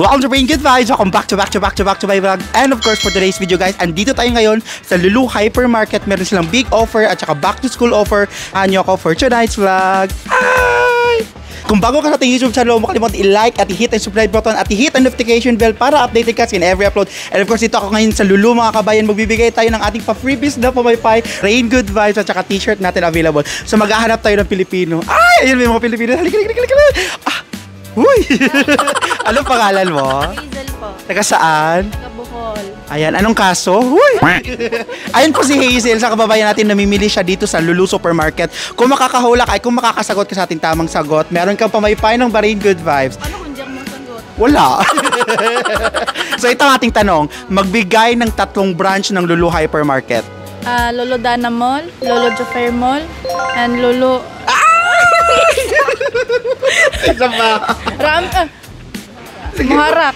Welcome to Brain Good Vibes! Welcome back to my vlog. And of course, for today's video guys, andito tayo ngayon sa Lulu Hypermarket. Meron silang big offer at saka back to school offer. Anyo ako for tonight's vlog. Hi! Kung bago ka sa ating YouTube channel, huwag mo kalimutan i-like at i-hit ang subscribe button at i-hit ang notification bell para updated ka in every upload. And of course, dito ako ngayon sa Lulu mga kabayan. Magbibigay tayo ng ating pa-freebies na pamaypay, Brain Good Vibes at saka t-shirt natin available. So maghahanap tayo ng Pilipino. Ay! Ayun, may mga Pilipino. Halika. Ah! Uy! Anong pangalan mo? Hazel po. Taga saan? Taga Bohol. Ayan, anong kaso? Uy! Ayun po si Hazel, sa kababayan natin, namimili siya dito sa Lulu Supermarket. Kung makakahulak ay kung makakasagot ka sa ating tamang sagot, meron kang pamaypay ng Brain Good Vibes. Paano kung diyak mo sagot? Wala. So ito ang ating tanong, magbigay ng 3 branch ng Lulu Hypermarket. Lolo Dana Mall, Lolo Jofer Mall, and Lolo... Isa pa. Maharap.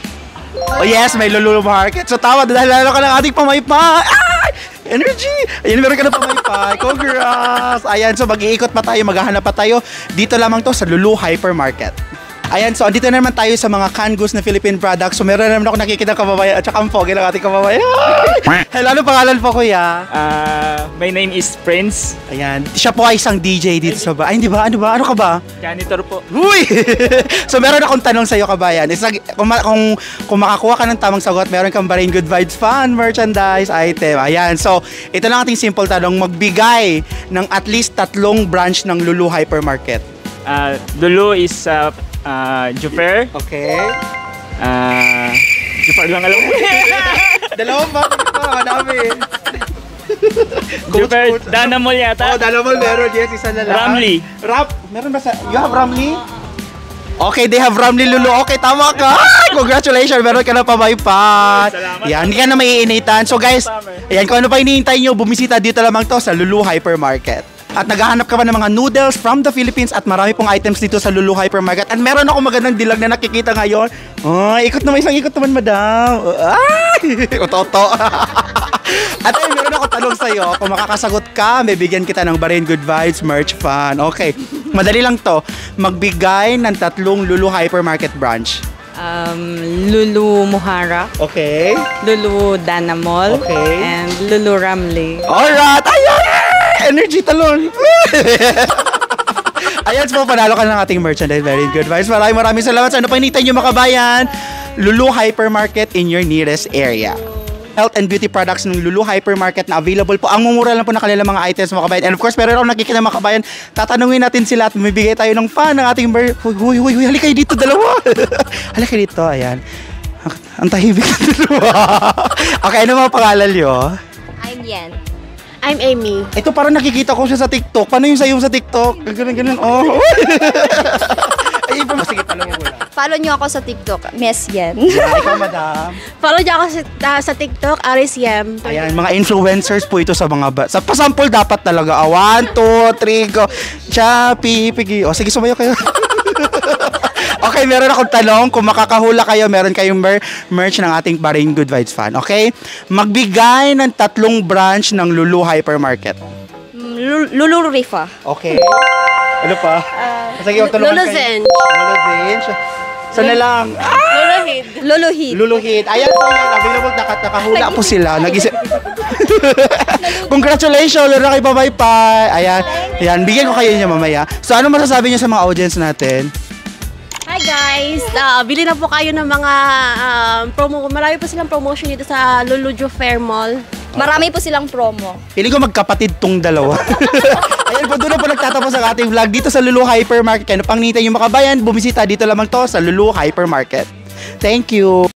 Oh yes, may Lulu Market. So tama, dahil lalo ka ng ating pamaypay. Ay! Energy! Ayan, meron ka na pamaypay. Congrats! Ayan, so mag-iikot pa tayo, maghahanap pa tayo. Dito lamang to sa Lulu Hypermarket. Ayan, so dito na naman tayo sa mga canned goods na Philippine products. So meron naman ako nakikita kababayan at saka ang pogi ng ating kababayan. Hello, ano pangalan po kuya? My name is Prince. Ayan, siya po ay isang DJ dito sa ba. Ay, hindi ba? Ano ba? Ano ka ba? Janitor po. Uy! So meron akong tanong sa iyo kabayan. Kung makakuha ka ng tamang sagot, meron kang Brain Good Vibes fan merchandise item. Ayan, so ito lang ating simple tanong. Magbigay ng at least 3 branch ng Lulu Hypermarket. Lulu is Jufer. Okay. Jufer lang alam mo. Dalawang ba? Madami. Jufer, Dana Mall yata. Oh, dalawang meron. Yes, isa na lang. Ramly. Meron ba sa... You have Ramly? Okay, they have Ramly Lulu. Okay, tama ka. Congratulations, meron ka na pamaypat. Salamat. Yan, hindi ka na maiinitan. So guys, ayan, kung ano pa hinihintay nyo, bumisita dito lamang to sa Lulu Hypermarket. At naghahanap ka ba ng mga noodles from the Philippines at marami pong items dito sa Lulu Hypermarket. At meron ako magandang dilag na nakikita ngayon. Ay, isang ikot naman, madam. Ay, oto. At ay, meron ako tanong sa'yo. Kung makakasagot ka, may bigyan kita ng Brain Good Vibes merch fan. Okay, madali lang to. Magbigay ng 3 Lulu Hypermarket branch. Lulu Muharraq, Okay. Lulu Dana Mall, Okay. and Lulu Ramly. Alright! Ayan! Energy talon! Ayan, so panalo ka ng ating merchandise. Very good vibes. Maraming salamat sa ano pa hinihintay nyo mga kabayan. Lulu Hypermarket in your nearest area. Health and beauty products ng Lulu Hypermarket na available po. Ang mumura lang po ng kanilang mga items mga kabayan. And of course, meron ako nakikita mga kabayan. Tatanungin natin sila at mamibigay tayo ng fan ng ating Huy, halika kayo dito, dalawa. Halika kayo dito, ayan. Ang tahimik na dalawa. Okay, ano mga pangalan nyo? I'm Yan. I'm Amy. Ito parang nakikita ko siya sa TikTok. Paano yung sayo sa TikTok? Ganun. Oh. Ay, sige, tanong mo lang. Follow niyo ako sa TikTok, Miss Yan. Ikaw, madam. Follow niyo ako sa TikTok, Aris Yem. Ayan, mga influencers po ito sa mga sa pasample dapat talaga. 1, 2, 3, go. Chappy, pigi. O, sige, sumayo kayo. Okay, meron akong tanong. Kung makakahula kayo, meron kayong merch ng ating Brain Good Vibes fan. Okay? Magbigay ng 3 branch ng Lulu Hypermarket. Lulu Rifa. Okay. Ano pa? Sige, Lulu Zench. Lulu Zench. Sana lang. Lulu Hid. Lulu Hit. Ayan po yan. Available. Nakahula po sila. Congratulations. Lalo kayo pamaypay. Ayan. Bigyan ko kayo niya mamaya. So, ano masasabi niyo sa mga audience natin? Hi guys! Bili na po kayo ng mga promo. Marami po silang promotion dito sa Lulu Jofer Mall. Marami po silang promo. Piling ko magkapatid tong dalawa. Ayan po, doon na po nagtatapos ang ating vlog dito sa Lulu Hypermarket. Kaya pang nitay yung makabayan, bumisita dito lamang to sa Lulu Hypermarket. Thank you!